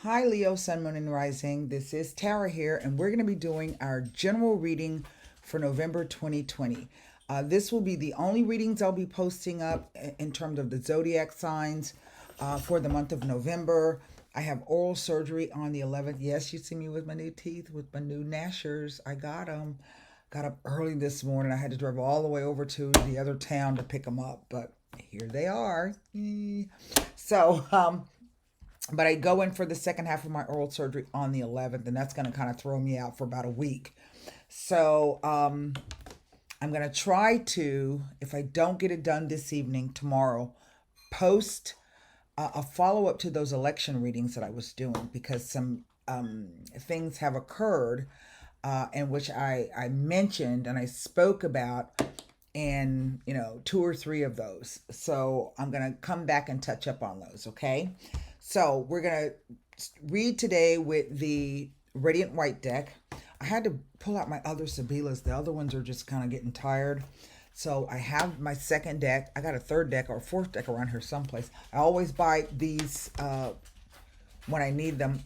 Hi, Leo, Sun, Moon, and Rising. This is Tara here, and we're going to be doing our general reading for November 2020. This will be the only readings I'll be posting up in terms of the zodiac signs for the month of November. I have oral surgery on the 11th. Yes, you see me with my new teeth, with my new gnashers. I got them. Got up early this morning. I had to drive all the way over to the other town to pick them up, but here they are. So, but I go in for the second half of my oral surgery on the 11th, and that's going to kind of throw me out for about a week. So I'm going to try to, if I don't get it done this evening, tomorrow, post a follow up to those election readings that I was doing because some things have occurred in which I mentioned and I spoke about in two or three of those. So I'm gonna come back and touch up on those. Okay, so we're gonna read today with the Radiant White deck. I had to pull out my other Sabilas. The other ones are just kind of getting tired. So I have my second deck. I got a third deck or a fourth deck around here someplace. I always buy these when I need them.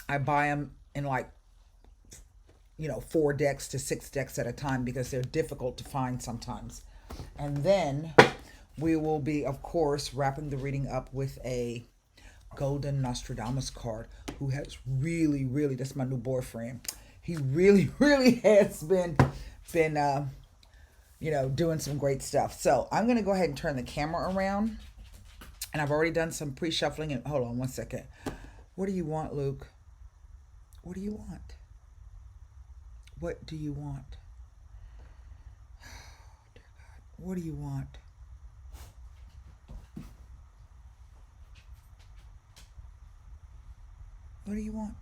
I buy them in like 4 decks to 6 decks at a time because they're difficult to find sometimes. And then we will be, of course, wrapping the reading up with a Golden Nostradamus card who has really, really, that's my new boyfriend. He really, really has been doing some great stuff. So I'm going to go ahead and turn the camera around. And I've already done some pre-shuffling. And hold on one second. What do you want, Luke? What do you want? What do you want? Oh, dear God. What do you want? What do you want?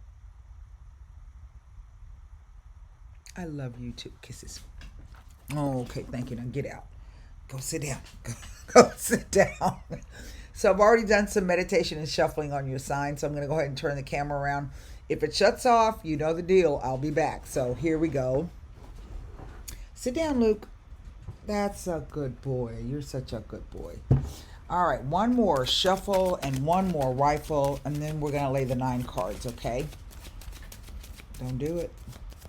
I love you too. Kisses. Oh, okay. Thank you. Now get out. Go sit down. Go sit down. So I've already done some meditation and shuffling on your sign. So I'm going to go ahead and turn the camera around. If it shuts off, you know the deal. I'll be back. So here we go. Sit down, Luke. That's a good boy. You're such a good boy. All right, one more shuffle and one more rifle, and then we're going to lay the 9 cards, okay? Don't do it.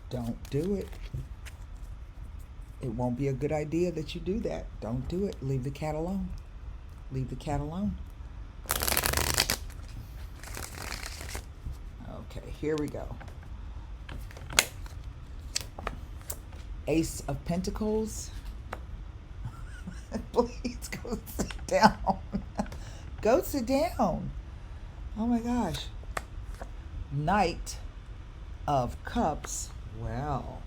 Don't do it. It won't be a good idea that you do that. Don't do it. Leave the cat alone. Leave the cat alone. Okay, here we go. Ace of Pentacles. Please go sit down. Go sit down. Oh my gosh. Knight of Cups. Well,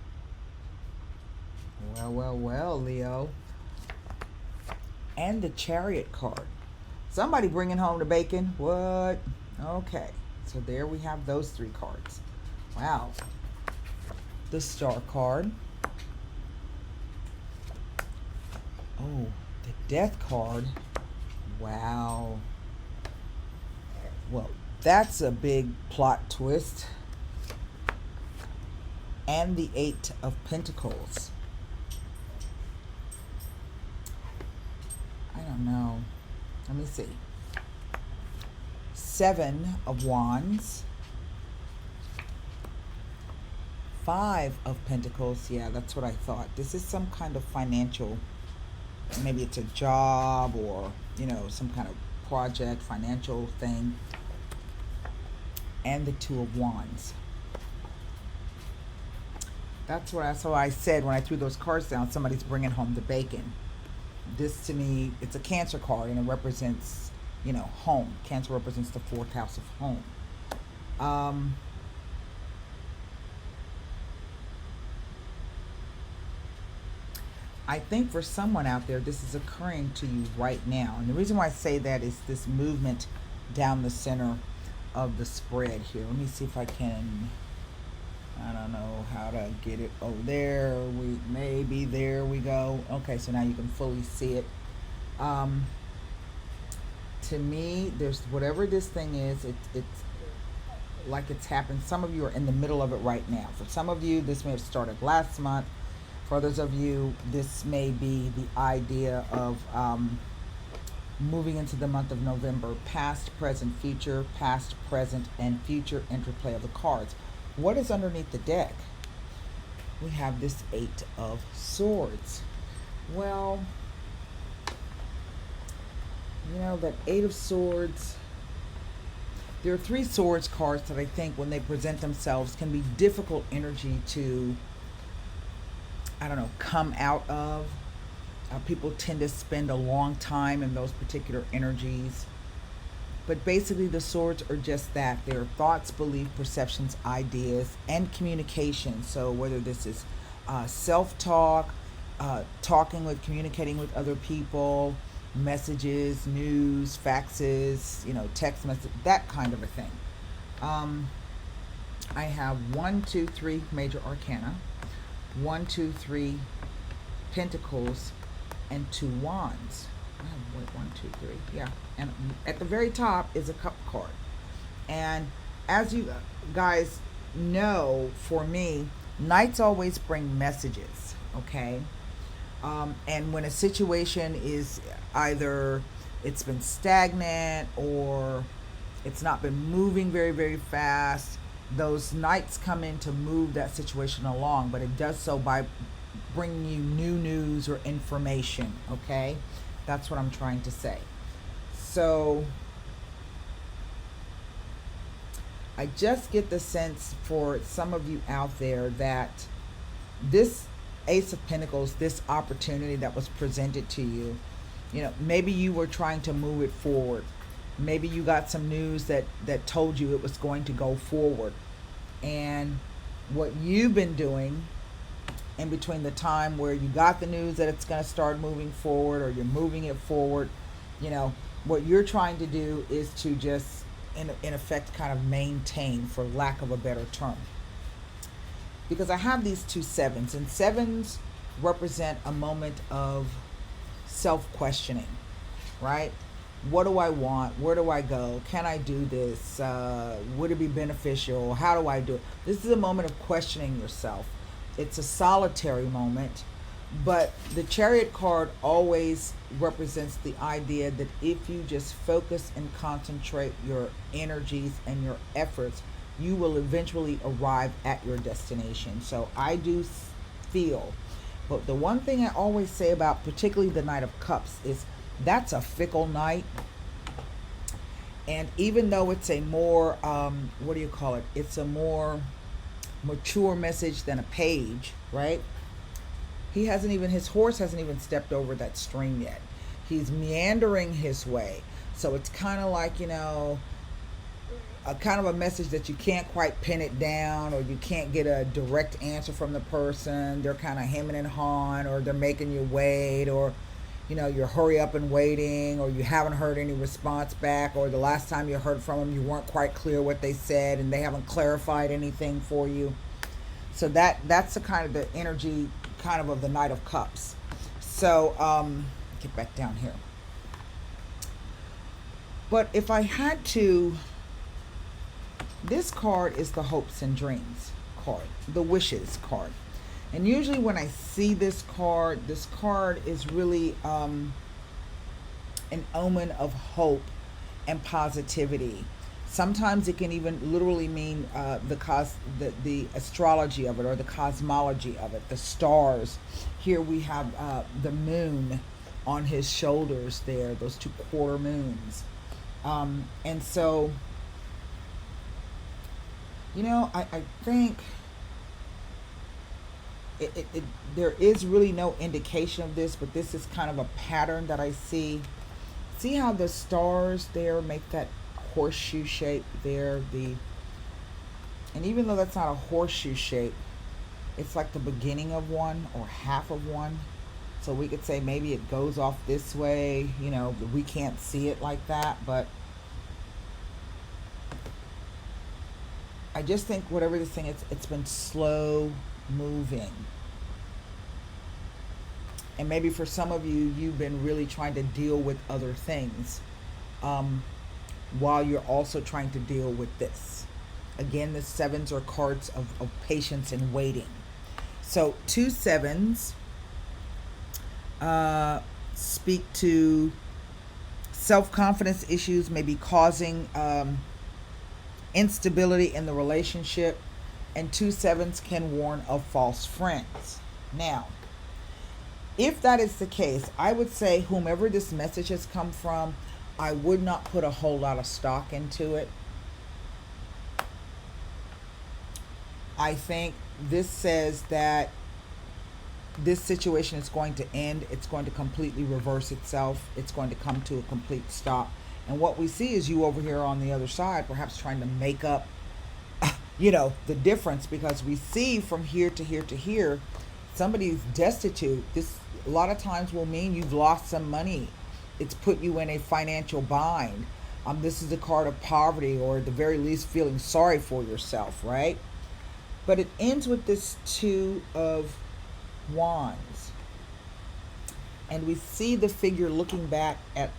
Leo. And the Chariot card. Somebody bringing home the bacon. What? Okay. So there we have those 3 cards. Wow. The Star card. Oh, the Death card. Wow. Well, that's a big plot twist. And the 8 of Pentacles. I don't know. Let me see. 7 of Wands. 5 of Pentacles. Yeah, that's what I thought. This is some kind of financial, maybe it's a job or, some kind of project, financial thing. And the 2 of Wands. That's what I said when I threw those cards down. Somebody's bringing home the bacon. This to me, it's a Cancer card and it represents, home. Cancer represents the 4th house of home. I think for someone out there, this is occurring to you right now. And the reason why I say that is this movement down the center of the spread here. Let me see if I can, I don't know how to get it. Oh, there we go. Okay, so now you can fully see it. To me, there's whatever this thing is, it's like it's happened. Some of you are in the middle of it right now. For some of you, this may have started last month. For others of you, this may be the idea of moving into the month of November. Past, present, future, past, present, and future interplay of the cards. What is underneath the deck? We have this Eight of Swords. Well, that Eight of Swords, there are three swords cards that I think when they present themselves can be difficult energy to, come out of. People tend to spend a long time in those particular energies. But basically, the swords are just that. They're thoughts, beliefs, perceptions, ideas, and communication. So whether this is self-talk, communicating with other people, messages, news, faxes, text message, that kind of a thing. I have 1, 2, 3 major arcana, 1, 2, 3 pentacles, and 2 wands. I have 1, 2, 3, yeah. And at the very top is a cup card. And as you guys know, for me, knights always bring messages, okay? And when a situation is either it's been stagnant or it's not been moving very, very fast, those knights come in to move that situation along, but it does so by bringing you new news or information, okay? That's what I'm trying to say. So I just get the sense for some of you out there that this Ace of Pentacles, this opportunity that was presented to you, maybe you were trying to move it forward. Maybe you got some news that told you it was going to go forward. And what you've been doing in between the time where you got the news that it's going to start moving forward or you're moving it forward, what you're trying to do is to just, in effect, kind of maintain, for lack of a better term. Because I have these 2 sevens, and sevens represent a moment of self-questioning, right? What do I want? Where do I go? Can I do this? Would it be beneficial? How do I do it? This is a moment of questioning yourself. It's a solitary moment, but the Chariot card always represents the idea that if you just focus and concentrate your energies and your efforts, you will eventually arrive at your destination. So I do feel, but the one thing I always say about particularly the Knight of Cups is that's a fickle knight. And even though it's a more, it's a more mature message than a page, right? His horse hasn't even stepped over that stream yet. He's meandering his way. So it's kind of like, a kind of a message that you can't quite pin it down, or you can't get a direct answer from the person. They're kind of hemming and hawing, or they're making you wait, or you're hurry up and waiting, or you haven't heard any response back, or the last time you heard from them you weren't quite clear what they said and they haven't clarified anything for you. So that's the kind of the energy kind of the Knight of Cups. So get back down here. But if I had to, this card is the Hopes and Dreams card, the Wishes card. And usually when I see this card is really an omen of hope and positivity. Sometimes it can even literally mean the astrology of it, or the cosmology of it, the stars. Here we have the moon on his shoulders there, those 2 quarter moons. And so, I think there is really no indication of this, but this is kind of a pattern that I see. See how the stars there make that horseshoe shape there? And even though that's not a horseshoe shape, it's like the beginning of one or half of one. So we could say maybe it goes off this way, we can't see it like that, but I just think whatever this thing is, it's been slow moving. And maybe for some of you, you've been really trying to deal with other things while you're also trying to deal with this. Again, the sevens are cards of patience and waiting. So 2 sevens speak to Self-confidence issues may be causing instability in the relationship, and 2 sevens can warn of false friends. Now, if that is the case, I would say whomever this message has come from, I would not put a whole lot of stock into it. I think this says that this situation is going to end. It's going to completely reverse itself. It's going to come to a complete stop. And what we see is you over here on the other side, perhaps trying to make up, the difference, because we see from here to here to here, somebody's destitute. This a lot of times will mean you've lost some money. It's put you in a financial bind. This is a card of poverty, or at the very least feeling sorry for yourself, right? But it ends with this 2 of Wands. And we see the figure looking back at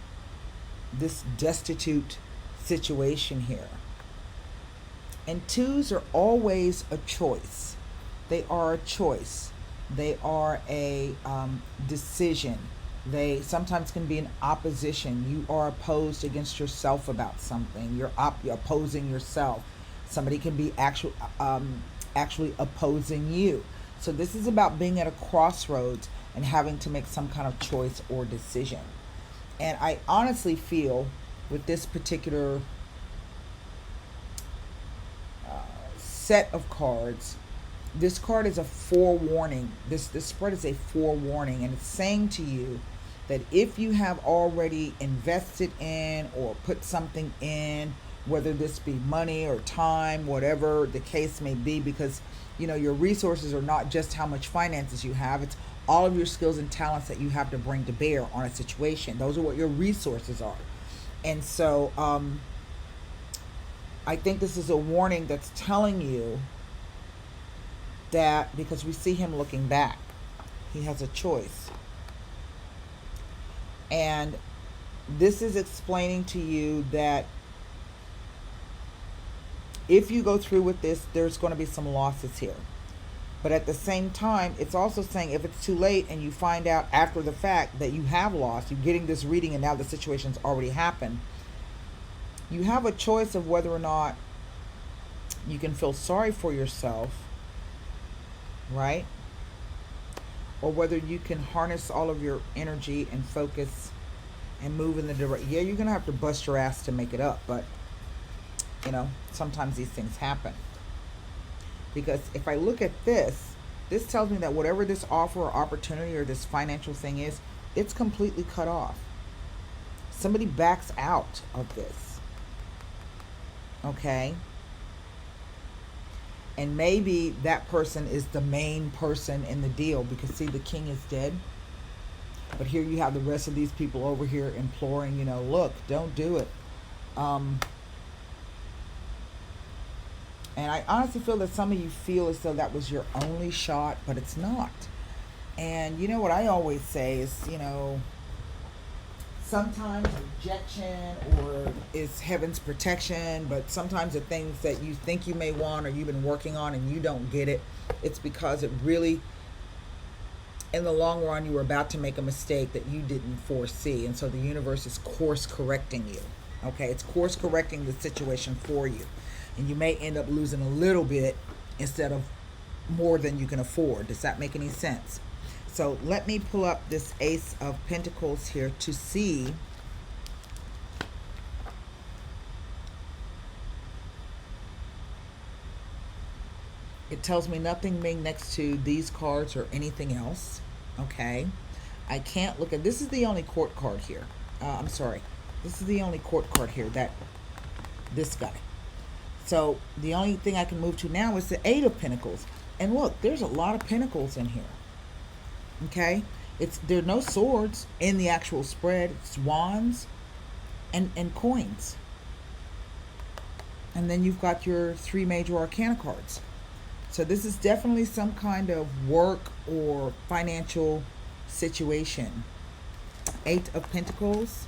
this destitute situation here. And 2s are always a choice. They are a choice. They are a decision. They sometimes can be an opposition. You are opposed against yourself about something. You're opposing yourself. Somebody can be actually opposing you. So this is about being at a crossroads and having to make some kind of choice or decision. And I honestly feel with this particular set of cards, this card is a forewarning. This spread is a forewarning, and it's saying to you that if you have already invested in or put something in, whether this be money or time, whatever the case may be, because your resources are not just how much finances you have, it's all of your skills and talents that you have to bring to bear on a situation. Those are what your resources are. And so I think this is a warning that's telling you that, because we see him looking back, he has a choice. And this is explaining to you that if you go through with this, there's going to be some losses here. But at the same time, it's also saying if it's too late and you find out after the fact that you have lost, you're getting this reading and now the situation's already happened, you have a choice of whether or not you can feel sorry for yourself, right? Or whether you can harness all of your energy and focus and move in the direction. Yeah, you're going to have to bust your ass to make it up, but sometimes these things happen. Because if I look at this tells me that whatever this offer or opportunity or this financial thing is, it's completely cut off. Somebody backs out of this. Okay? And maybe that person is the main person in the deal, because see, the king is dead. But here you have the rest of these people over here imploring, look, don't do it. And I honestly feel that some of you feel as though that was your only shot, but it's not. And you know what I always say is, sometimes rejection or is heaven's protection, but sometimes the things that you think you may want or you've been working on and you don't get it, it's because it really, in the long run, you were about to make a mistake that you didn't foresee. And so the universe is course correcting you. Okay, it's course correcting the situation for you. And you may end up losing a little bit instead of more than you can afford. Does that make any sense? So let me pull up this Ace of Pentacles here to see it tells me nothing being next to these cards or anything else. Okay, I can't look at, this is the only court card here. I'm sorry, this is the only court card here, that this guy. So the only thing I can move to now is the 8 of Pentacles. And look, there's a lot of pentacles in here. Okay? There are no swords in the actual spread. It's wands and coins. And then you've got your 3 major arcana cards. So this is definitely some kind of work or financial situation. 8 of Pentacles.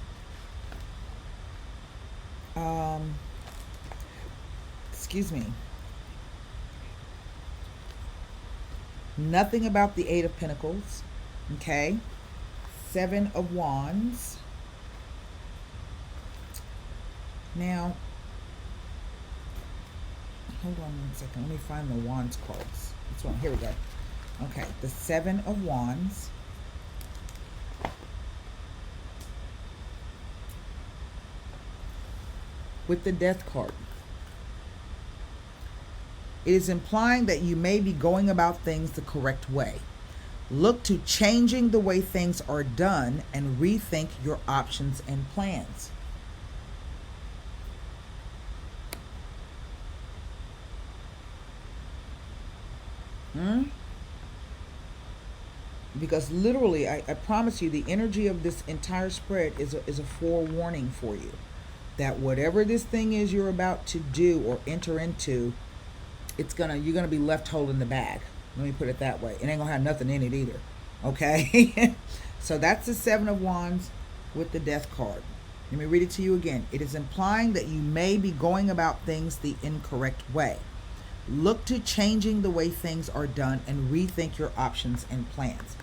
Excuse me. Nothing about the 8 of Pentacles. Okay. 7 of Wands. Now, hold on 1 second. Let me find the Wands cards. This one. Here we go. Okay, the Seven of Wands. With the Death card. It is implying that you may be going about things the correct way. Look to changing the way things are done and rethink your options and plans. Because literally, I promise you, the energy of this entire spread is a forewarning for you. That whatever this thing is you're about to do or enter into, you're gonna be left holding the bag. Let me put it that way. It ain't gonna have nothing in it either. Okay? So that's the Seven of Wands with the Death card. Let me read it to you again. It is implying that you may be going about things the incorrect way. Look to changing the way things are done and rethink your options and plans.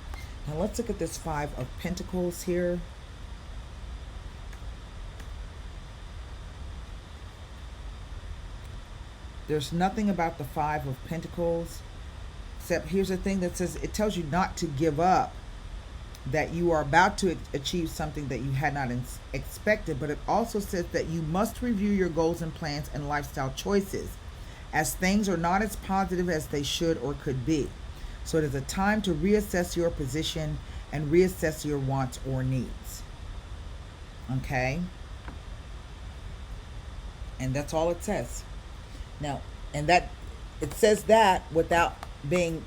Now let's look at this Five of Pentacles here. There's nothing about the Five of Pentacles, except here's the thing that says, it tells you not to give up, that you are about to achieve something that you had not expected, but it also says that you must review your goals and plans and lifestyle choices, as things are not as positive as they should or could be. So it is a time to reassess your position and reassess your wants or needs. Okay? And that's all it says. Now, and that it says that without being,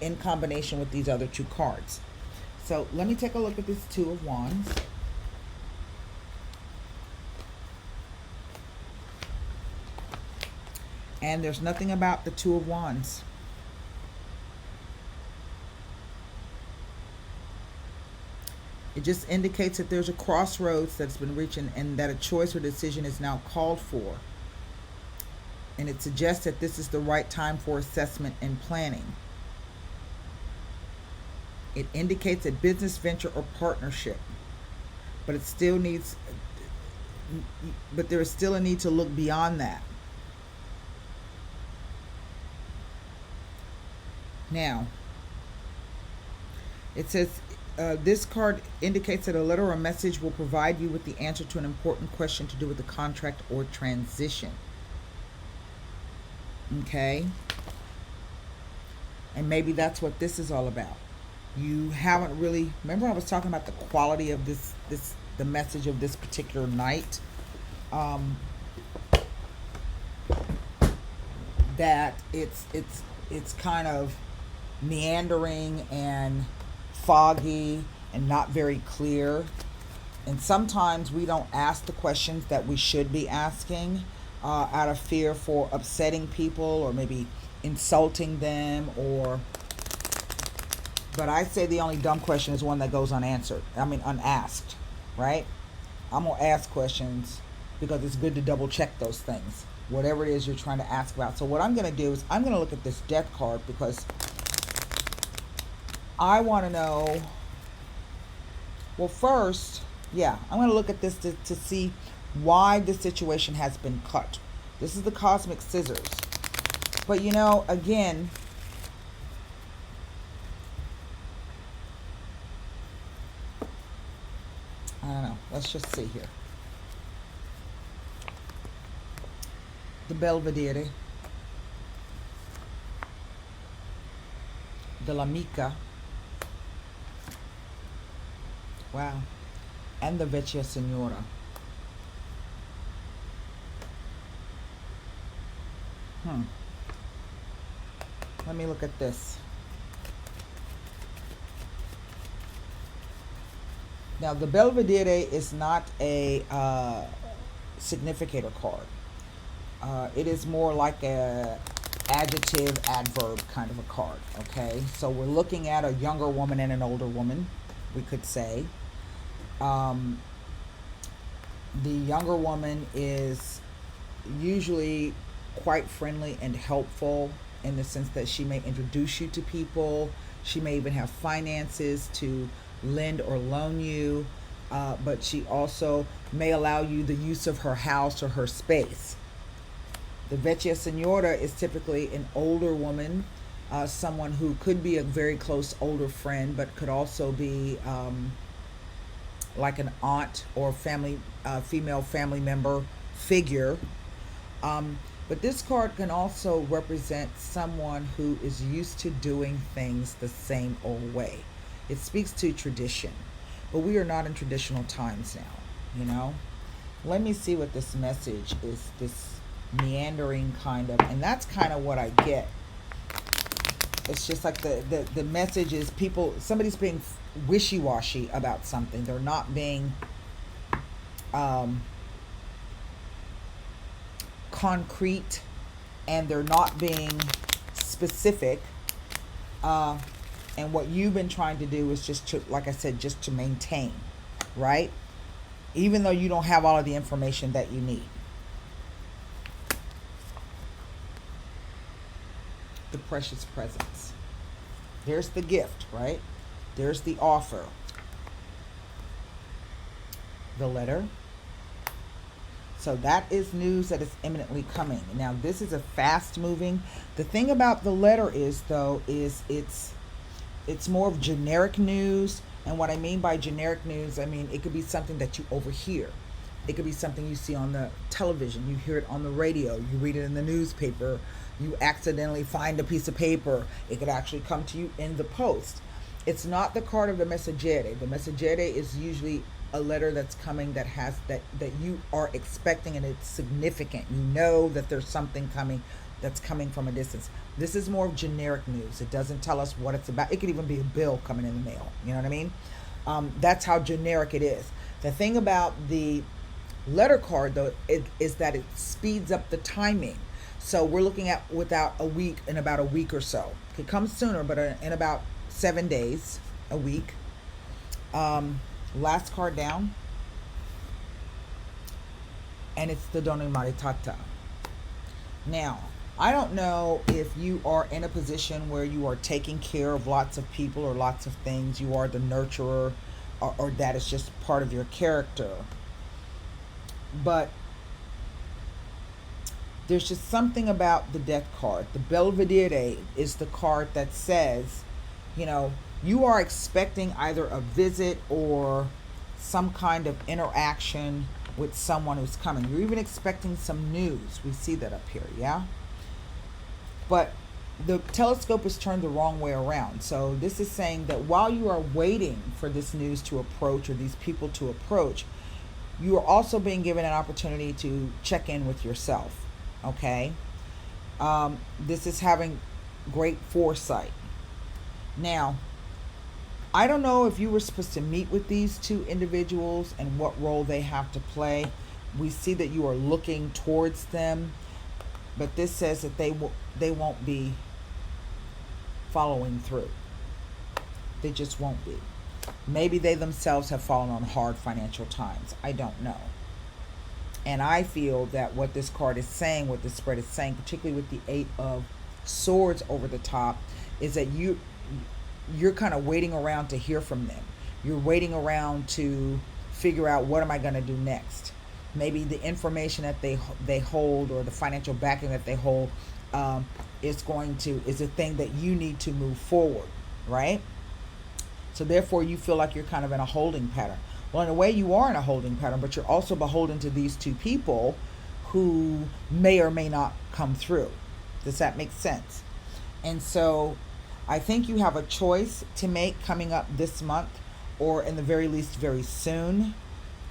in combination with these other two cards. So let me take a look at this Two of Wands. And there's nothing about the Two of Wands. It just indicates that there's a crossroads that's been reached and that a choice or decision is now called for. And it suggests that this is the right time for assessment and planning. It indicates a business venture or partnership, but there is still a need to look beyond that. Now, it says this card indicates that a letter or message will provide you with the answer to an important question to do with the contract or transition. Okay? And maybe that's what this is all about. You haven't really, remember I was talking about the quality of the message of this particular night, that it's kind of meandering and foggy and not very clear. And sometimes we don't ask the questions that we should be asking out of fear for upsetting people or maybe insulting them, but I say the only dumb question is one that goes unanswered. Unasked, right? I'm going to ask questions because it's good to double check those things, whatever it is you're trying to ask about. So what I'm going to do is I'm going to look at this Death card because I want to know, well, first, I'm going to look at this to see why the situation has been cut. This is the Cosmic Scissors. But again, I don't know. Let's just see here. The Belvedere. The L'Amica. Wow. And the Vecchia Signora. Let me look at this. Now, the Belvedere is not a significator card. It is more like a adjective, adverb kind of a card, okay? So we're looking at a younger woman and an older woman, we could say. The younger woman is usually quite friendly and helpful in the sense that she may introduce you to people. She may even have finances to lend or loan you. but she also may allow you the use of her house or her space. The Vecchia Signora is typically an older woman, someone who could be a very close older friend, but could also be like an aunt or family, female family member figure. Um, but this card can also represent someone who is used to doing things the same old way. It speaks to tradition, but we are not in traditional times now, you know? Let me see what this message is, this meandering kind of, and that's kind of what I get. It's just like the message is people, somebody's being wishy-washy about something. They're not being um, concrete, and they're not being specific. Uh, and what you've been trying to do is just to, like I said, just to maintain, right? Even though you don't have all of the information that you need. The precious presence. There's the gift, right? There's the offer. The letter. So that is news that is imminently coming. Now this is a fast moving. The thing about the letter is though, is it's more of generic news. And what I mean by generic news, I mean it could be something that you overhear. It could be something you see on the television. You hear it on the radio. You read it in the newspaper. You accidentally find a piece of paper. It could actually come to you in the post. It's not the card of the messaggere. The messaggere is usually a letter that's coming that has that you are expecting, and it's significant. You know that there's something coming that's coming from a distance. This is more of generic news. It doesn't tell us what it's about. It could even be a bill coming in the mail. You know what I mean? That's how generic it is. The thing about the letter card though is that it speeds up the timing. So we're looking at in about a week or so. It could come sooner, but in about 7 days, a week. Last card down, and it's the Donna Maritata. Now, I don't know if you are in a position where you are taking care of lots of people or lots of things. You are the nurturer, or that is just part of your character. But there's just something about the death card. The Belvedere is the card that says, you know, you are expecting either a visit or some kind of interaction with someone who's coming. You're even expecting some news. We see that up here, yeah? But the telescope is turned the wrong way around. So this is saying that while you are waiting for this news to approach or these people to approach, you are also being given an opportunity to check in with yourself, okay? This is having great foresight. Now, I don't know if you were supposed to meet with these two individuals and what role they have to play. We see that you are looking towards them, but this says that they won't be following through. They just won't be. Maybe they themselves have fallen on hard financial times. I don't know. And I feel that what this card is saying, what this spread is saying, particularly with the 8 of Swords over the top, is that you're kind of waiting around to hear from them. You're waiting around to figure out, what am I going to do next? Maybe the information that they hold, or the financial backing that they hold, is a thing that you need to move forward, right? So therefore you feel like you're kind of in a holding pattern. Well, in a way you are in a holding pattern, but you're also beholden to these two people who may or may not come through. Does that make sense? And so I think you have a choice to make coming up this month, or in the very least very soon.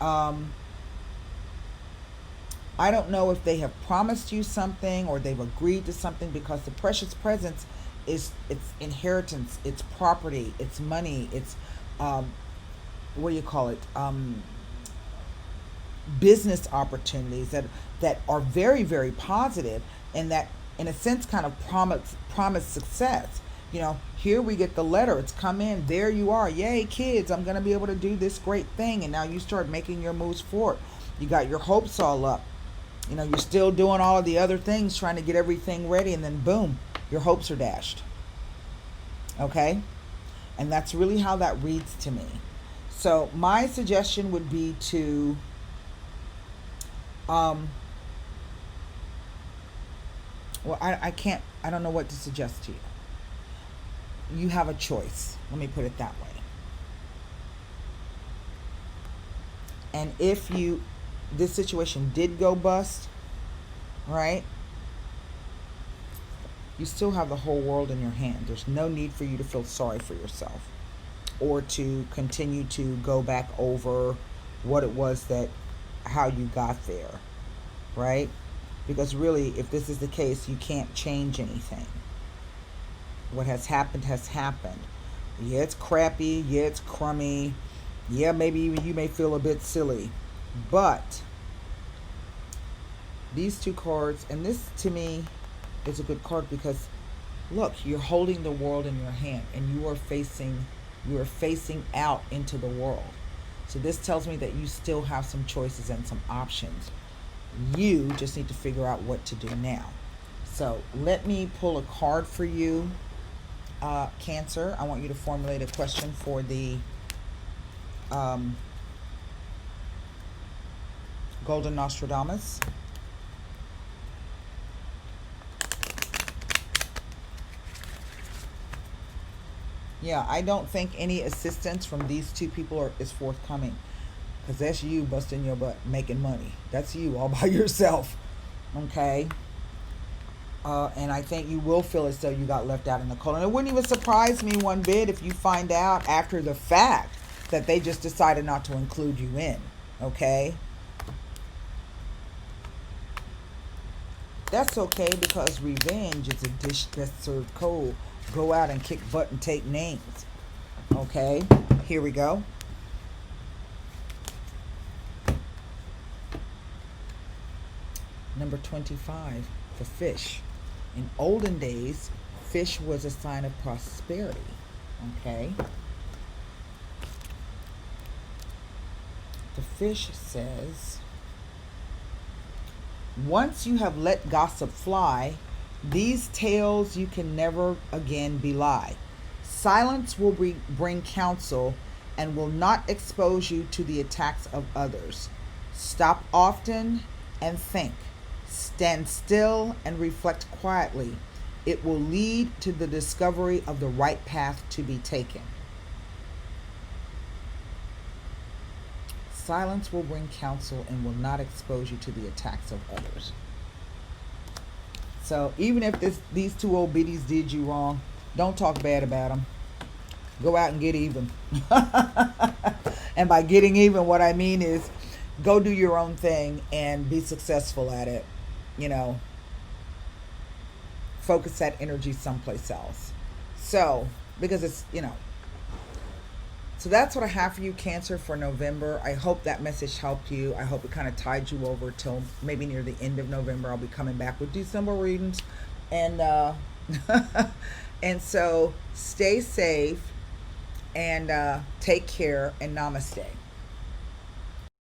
I don't know if they have promised you something or they've agreed to something, because the precious presence is, it's inheritance, it's property, it's money, it's what do you call it, business opportunities that are very, very positive, and that in a sense kind of promise success. You know, here we get the letter, it's come in, there you are, yay kids, I'm going to be able to do this great thing. And now you start making your moves forward. You got your hopes all up. You know, you're still doing all of the other things, trying to get everything ready, and then boom, your hopes are dashed. Okay? And that's really how that reads to me. So my suggestion would be to um well, I don't know what to suggest to you. You have a choice. Let me put it that way. And if this situation did go bust, right? You still have the whole world in your hand. There's no need for you to feel sorry for yourself or to continue to go back over what it was how you got there, right? Because really, if this is the case, you can't change anything. What has happened has happened. Yeah, it's crappy. Yeah, it's crummy. Yeah, maybe even you may feel a bit silly. But these two cards, and this to me is a good card because look, you're holding the world in your hand and you are facing out into the world. So this tells me that you still have some choices and some options. You just need to figure out what to do now. So let me pull a card for you, Cancer. I want you to formulate a question for the Golden Nostradamus. Yeah, I don't think any assistance from these two people is forthcoming. Because that's you busting your butt, making money. That's you all by yourself. Okay? And I think you will feel as though you got left out in the cold. And it wouldn't even surprise me one bit if you find out after the fact that they just decided not to include you in. Okay? That's okay, because revenge is a dish that's served cold. Go out and kick butt and take names. Okay? Here we go. Number 25 for fish. In olden days, fish was a sign of prosperity. Okay? The fish says, once you have let gossip fly, these tales you can never again belie. Silence will bring counsel and will not expose you to the attacks of others. Stop often and think. Stand still and reflect quietly. It will lead to the discovery of the right path to be taken. Silence will bring counsel and will not expose you to the attacks of others. So even if these two old biddies did you wrong, don't talk bad about them. Go out and get even. And by getting even, what I mean is go do your own thing and be successful at it. You know, focus that energy someplace else. So, because it's, so that's what I have for you, Cancer, for November. I hope that message helped you. I hope it kind of tied you over till maybe near the end of November. I'll be coming back with December readings. And and so stay safe and take care, and namaste.